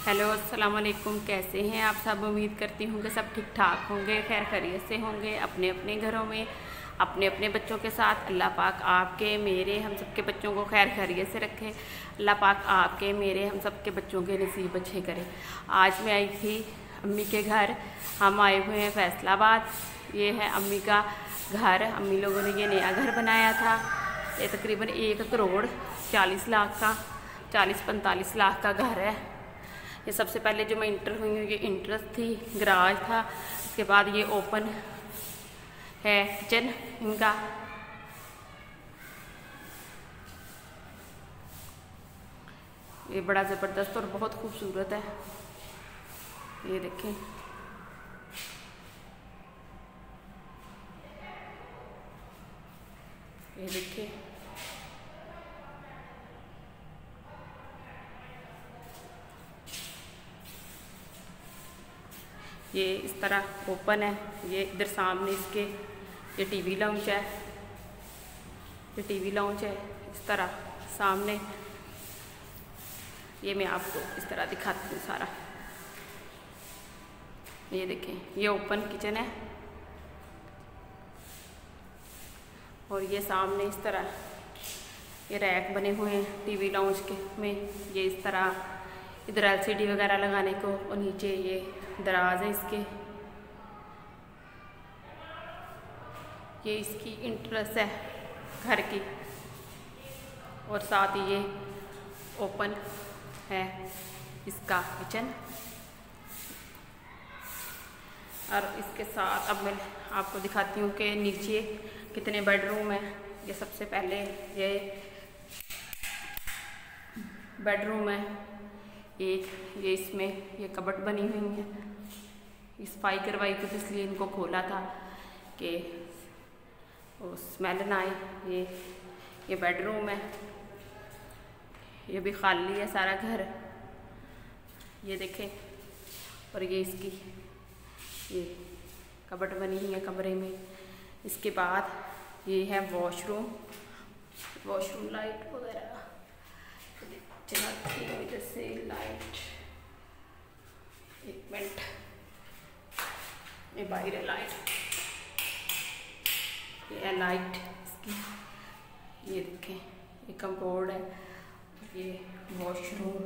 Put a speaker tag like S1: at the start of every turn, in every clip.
S1: Hello अस्सलाम वालेकुम। कैसे हैं आप सब? उम्मीद करती हूँ कि सब ठीक ठाक होंगे, खैर खैरियत से होंगे, अपने अपने घरों में अपने अपने बच्चों के साथ। अल्लाह पाक आपके मेरे हम सब के बच्चों को खैर खैरियत से रखे। अल्लाह पाक आपके मेरे हम सब के बच्चों के नसीब अच्छे करे। आज मैं आई थी अम्मी के घर। हम आए हुए हैं फैसलाबाद। ये है अम्मी का घर। अम्मी लोगों ने ये नया घर बनाया था। ये तकरीबन 1 करोड़ 40 लाख का 40-45 लाख का घर है। ये सबसे पहले जो मैं इंटर हुई हूँ ये इंट्रेंस थी, गराज था। उसके बाद ये ओपन है किचन इनका। ये बड़ा ज़बरदस्त और बहुत खूबसूरत है। ये देखें, ये देखिए, ये इस तरह ओपन है। ये इधर सामने इसके ये टीवी लाउंज है। ये टीवी लाउंज है इस तरह सामने। ये मैं आपको इस तरह दिखाती हूँ सारा। ये देखें, ये ओपन किचन है और ये सामने इस तरह ये रैक बने हुए हैं टीवी लाउंज के में। ये इस तरह इधर एलसीडी वगैरह लगाने को, और नीचे ये दराज है इसके। ये इसकी इंट्रेंस है घर की, और साथ ही ये ओपन है इसका किचन। और इसके साथ अब मैं आपको दिखाती हूँ कि नीचे कितने बेडरूम हैं। ये सबसे पहले ये बेडरूम है एक। ये इसमें ये कबट बनी हुई है। सफाई करवाई तो इसलिए इनको खोला था कि वो स्मेल ना आए। ये बेडरूम है। ये भी खाली है सारा घर। ये देखें, और ये इसकी ये कबट बनी हुई है कमरे में। इसके बाद ये है वॉशरूम। वॉशरूम लाइट वगैरह चलाती है इधर से लाइट। एक मिनट, ये बाहर है लाइट। ये है लाइट इसकी। ये देखें, ये कम्बोर्ड है। ये वॉशरूम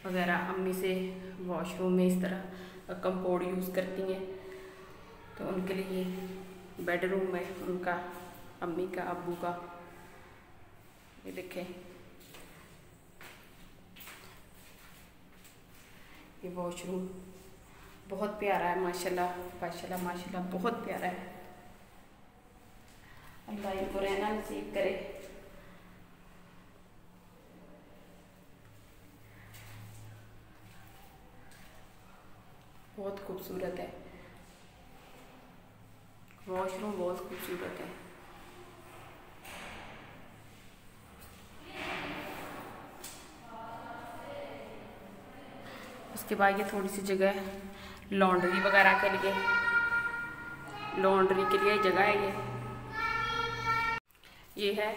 S1: वगैरह अम्मी से वॉशरूम में इस तरह कम्बोर्ड यूज़ करती हैं, तो उनके लिए बेडरूम है उनका, अम्मी का, अब्बू का। ये देखें, ये वॉशरूम बहुत प्यारा है माशाल्लाह माशाल्लाह माशाल्लाह, बहुत प्यारा है। अल्लाह इनको रहना नसीब करे। बहुत खूबसूरत है वॉशरूम, बहुत खूबसूरत है। उसके बाद ये थोड़ी सी जगह है लॉन्ड्री वगैरह के लिए। लॉन्ड्री के लिए जगह है ये है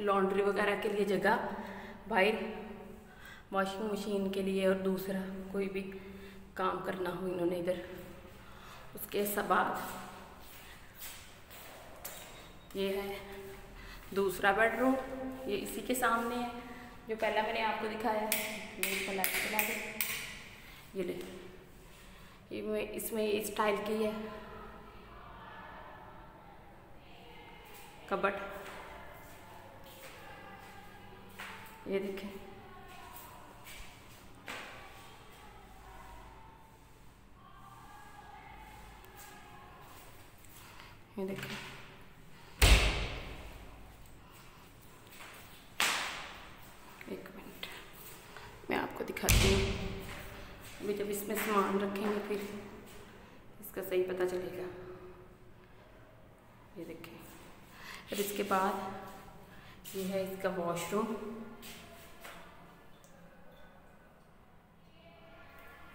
S1: लॉन्ड्री वगैरह के लिए जगह बाहर, वॉशिंग मशीन के लिए, और दूसरा कोई भी काम करना हो इन्होंने इधर। उसके बाद ये है दूसरा बेडरूम। ये इसी के सामने है जो पहला मैंने आपको दिखाया है। ये लाइट चला दे, ये ले, ये इसमें ये स्टाइल की है कबट। ये देखें, ये देखें, एक मिनट मैं आपको दिखाती हूँ। अभी जब इसमें सामान रखेंगे फिर इसका सही पता चलेगा। ये देखें, फिर इसके बाद ये है इसका वॉशरूम।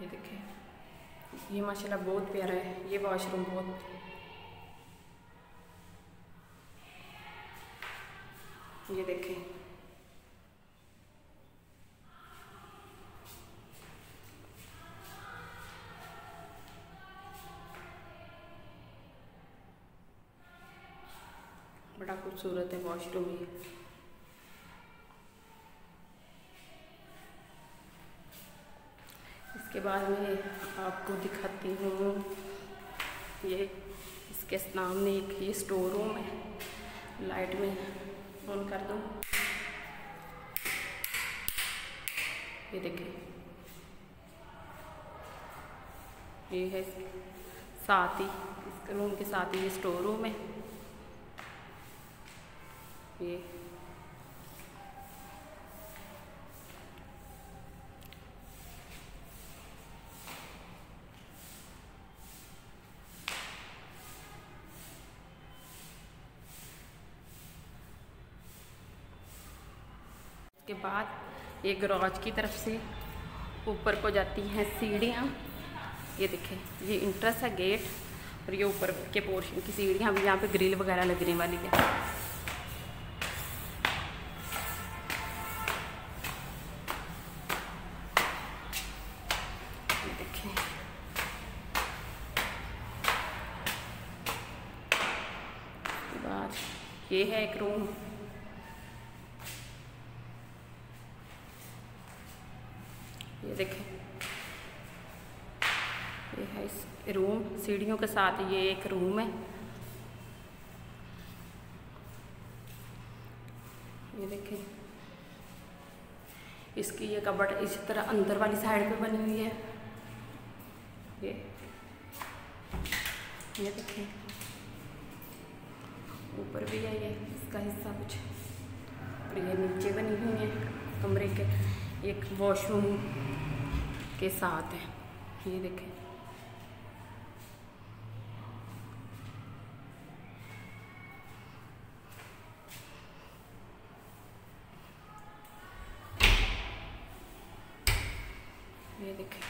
S1: ये देखें, ये माशाल्लाह बहुत प्यारा है ये वॉशरूम, बहुत। ये देखें, बड़ा खूबसूरत है वॉशरूम ये। इसके बाद मैं आपको दिखाती हूँ ये इसके सामने एक ये स्टोर रूम है। लाइट में ऑन कर दूँ, ये देखिए, ये है साथ ही इस रूम के साथ ही ये स्टोर रूम है। ये के बाद ये गराज की तरफ से ऊपर को जाती हैं सीढ़ियाँ। ये देखें, ये इंट्रेंस है गेट, और ये ऊपर के पोर्शन की सीढ़ियाँ भी, यहाँ पे ग्रिल वगैरह लगने वाली है। ये देखें, उसके बाद ये है एक रूम। ये देखें, ये है इस रूम, सीढ़ियों के साथ ये एक रूम है। ये देखें, इसकी ये कबर्ड इस तरह अंदर वाली साइड पे बनी हुई है। ये देखें, ऊपर भी है ये इसका हिस्सा कुछ, और ये नीचे बनी हुई है कमरे के एक वॉशरूम के साथ है। ये देखें, ये देखें,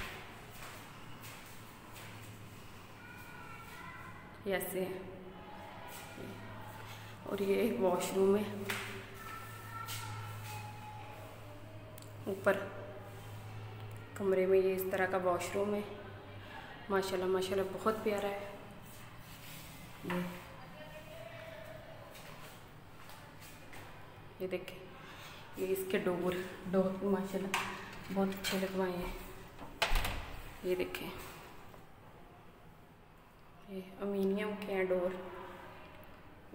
S1: ऐसे है। और ये एक वॉशरूम है ऊपर कमरे में, ये इस तरह का वॉशरूम है। माशाल्लाह माशाल्लाह बहुत प्यारा है। ये देखें, ये इसके डोर भी माशाल्लाह बहुत अच्छे लगवाए हैं। ये देखें, ये अल्युमिनियम के हैं डोर।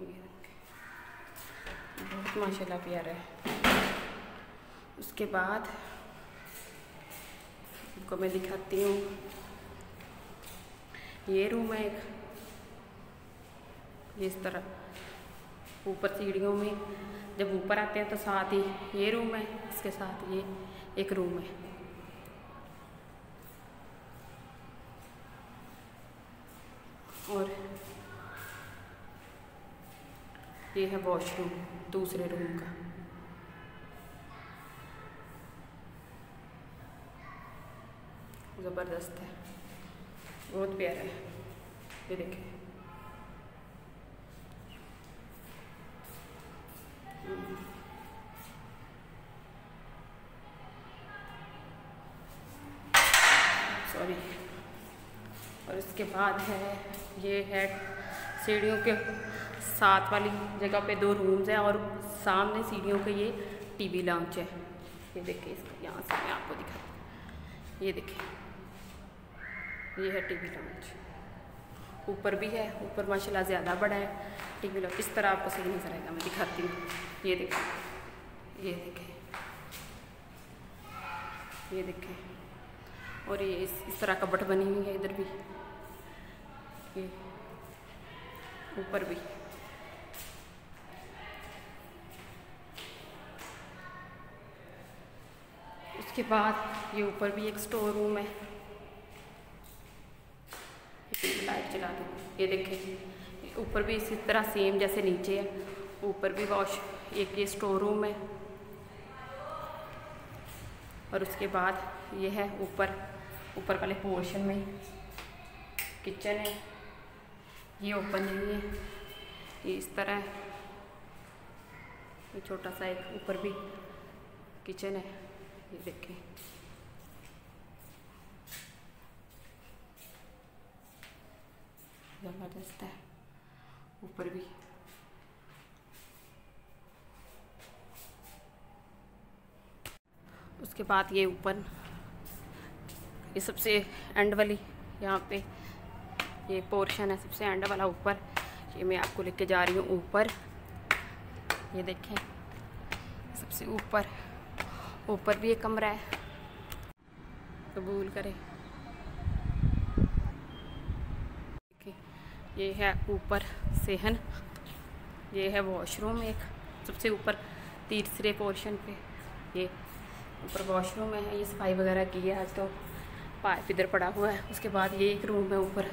S1: ये देखें, बहुत माशाल्लाह प्यारा है। उसके बाद आपको मैं दिखाती हूँ, ये रूम है एक, ये इस तरह ऊपर सीढ़ियों में जब ऊपर आते हैं तो साथ ही ये रूम है, इसके साथ ये एक रूम है। और ये है वॉशरूम दूसरे रूम का। ज़बरदस्त है, बहुत प्यारा है। ये देखें, सॉरी। और इसके बाद है, ये है सीढ़ियों के साथ वाली जगह पे दो रूम्स हैं, और सामने सीढ़ियों के ये टीवी लाउंज है। ये देखिए, इसको यहाँ से मैं आपको दिखाती हूँ। ये देखिए, ये है टीवी लाउंज, ऊपर भी है, ऊपर माशाल्लाह ज़्यादा बड़ा है टीवी लाउंज। इस तरह आपको सही नजर आएगा, मैं दिखाती हूँ। ये देखें, ये देखें, ये देखें, और ये इस तरह कबर्ड बनी हुई है इधर भी, ये ऊपर भी। उसके बाद ये ऊपर भी एक स्टोर रूम है। लाइट चला दूँ, ये देखें, ऊपर भी इसी तरह सेम जैसे नीचे है, ऊपर भी एक ये स्टोर रूम है। और उसके बाद ये है ऊपर वाले पोर्शन में किचन है। ये ओपन नहीं है, ये इस तरह है। ये छोटा सा एक ऊपर भी किचन है। ये देखें, ज़बरदस्त है ऊपर भी। उसके बाद ये ऊपर ये सबसे एंड वाली यहाँ पे ये पोर्शन है, सबसे एंड वाला ऊपर। ये मैं आपको लेके जा रही हूँ ऊपर। ये देखें सबसे ऊपर, ऊपर भी एक कमरा है। कबूल करे। ये है ऊपर सेहन, ये है वॉशरूम एक सबसे ऊपर तीसरे पोर्शन पे। ये ऊपर वॉशरूम है, ये सफाई वगैरह की है आज, तो पाइप इधर पड़ा हुआ है। उसके बाद ये एक रूम है ऊपर,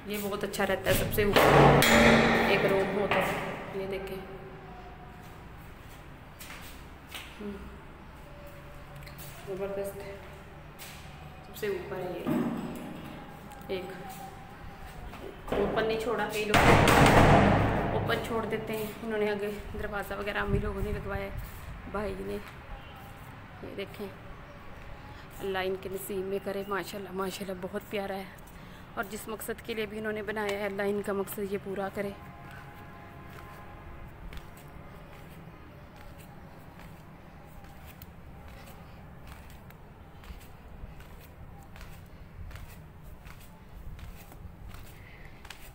S1: ये बहुत अच्छा रहता है। सबसे ऊपर एक रूम होता है, ये देखें ज़बरदस्त है। सबसे ऊपर है ये एक, ओपन नहीं छोड़ा, कई लोग ओपन छोड़ देते हैं। इन्होंने आगे दरवाज़ा वगैरह हम ही लोगों ने लगवाया भाई ने। ये देखें अल्लाह इनके नसीब में करे, माशाल्लाह माशाल्लाह बहुत प्यारा है। और जिस मकसद के लिए भी इन्होंने बनाया है अल्लाह इनका मकसद ये पूरा करे।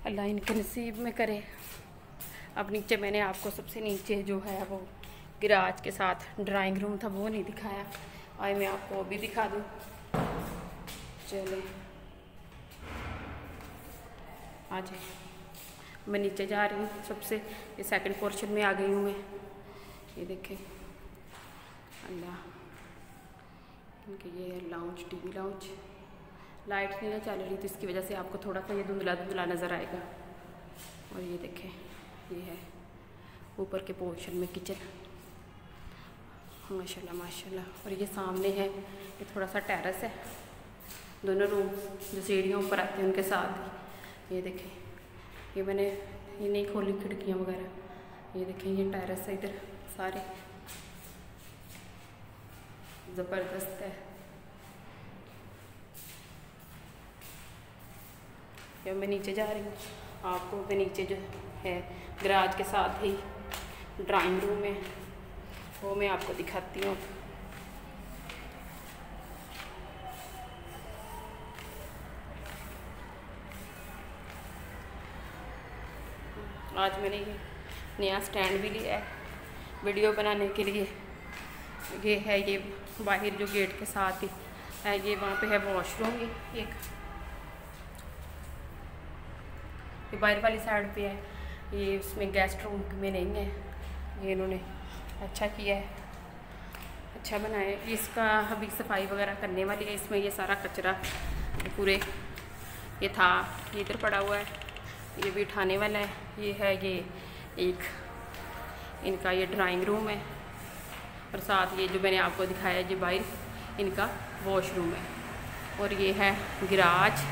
S1: अल्लाह इनके नसीब में करे। अब नीचे मैंने आपको सबसे नीचे जो है वो गिराज के साथ ड्राइंग रूम था, वो नहीं दिखाया। आए मैं आपको वो भी दिखा दूँ। चले आ जाए, मैं नीचे जा रही हूँ सबसे, ये सेकंड पोर्शन में आ गई हूँ मैं। ये देखें अल्लाह इनके, ये है लाउंज, टीवी लाउंज। लाइट नहीं ना चल रही तो इसकी वजह से आपको थोड़ा सा ये धुंधला धुंधला नज़र आएगा। और ये देखें ये है ऊपर के पोर्शन में किचन, माशाल्लाह माशाल्लाह। और ये सामने है, ये थोड़ा सा टेरेस है। दोनों रूम जो सीढ़ियों ऊपर आते हैं उनके साथ ये देखें, ये मैंने ये नहीं खोली खिड़कियाँ वगैरह। ये देखें ये टेरेस है इधर, सारे ज़बरदस्त है। जब मैं नीचे जा रही हूँ आपको, मैं नीचे जो है गराज के साथ ही ड्राइंग रूम है वो मैं आपको दिखाती हूँ। आज मैंने ये नया स्टैंड भी लिया है वीडियो बनाने के लिए। ये है ये बाहर जो गेट के साथ ही है, ये वहाँ पे है वॉशरूम। ये बाहर वाली साइड पे है, ये उसमें गेस्ट रूम में नहीं है। ये इन्होंने अच्छा किया है, अच्छा बनाया है। इसका अभी सफाई वगैरह करने वाली है। इसमें ये सारा कचरा पूरे ये था, ये इधर पड़ा हुआ है, ये भी उठाने वाला है। ये है ये एक इनका ये ड्राइंग रूम है, और साथ ये जो मैंने आपको दिखाया ये बाहर इनका वॉशरूम है। और ये है गिराज।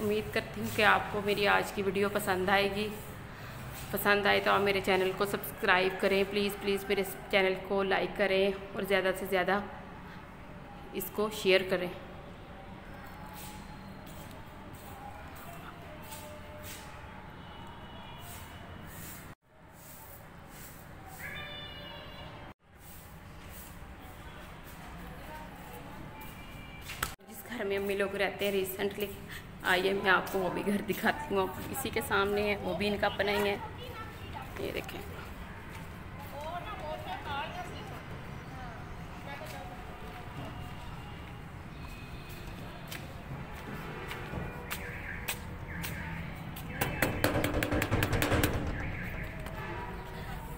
S1: उम्मीद करती हूँ कि आपको मेरी आज की वीडियो पसंद आएगी। पसंद आए तो आप मेरे चैनल को सब्सक्राइब करें प्लीज़ प्लीज़, मेरे चैनल को लाइक करें और ज़्यादा से ज़्यादा इसको शेयर करें। जिस घर में अम्मी लोग रहते हैं रिसेंटली, आइए मैं आपको वो भी घर दिखाती हूँ। इसी के सामने है, वो भी इनका अपना ही है। ये देखें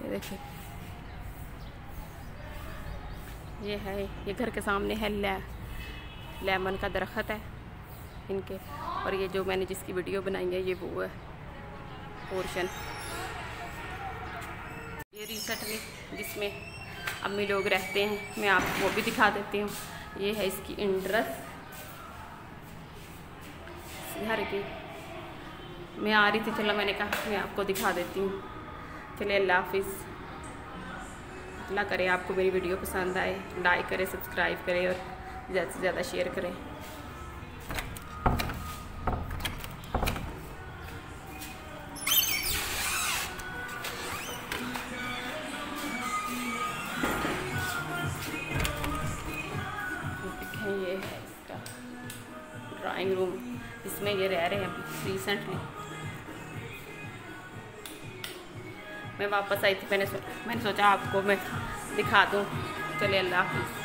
S1: ये देखिए, ये है ये घर के सामने है लेमन का दरख्त है इनके। और ये जो मैंने जिसकी वीडियो बनाई है ये वो है पोर्शन। ये रिसेंटली जिसमें अम्मी लोग रहते हैं, मैं आपको वो भी दिखा देती हूँ। ये है इसकी इंट्रेस घर की। मैं आ रही थी, चलो मैंने कहा मैं आपको दिखा देती हूँ। चलिए अल्लाह हाफिज़। अल्लाह करे आपको मेरी वीडियो पसंद आए, लाइक करें, सब्सक्राइब करें और ज़्यादा से ज़्यादा शेयर करें। जिसमें ये रह रहे हैं अभी रिसेंटली। मैं वापस आई थी, मैंने सोचा आपको मैं दिखा दूँ। चलिए अल्लाह हाफिज़।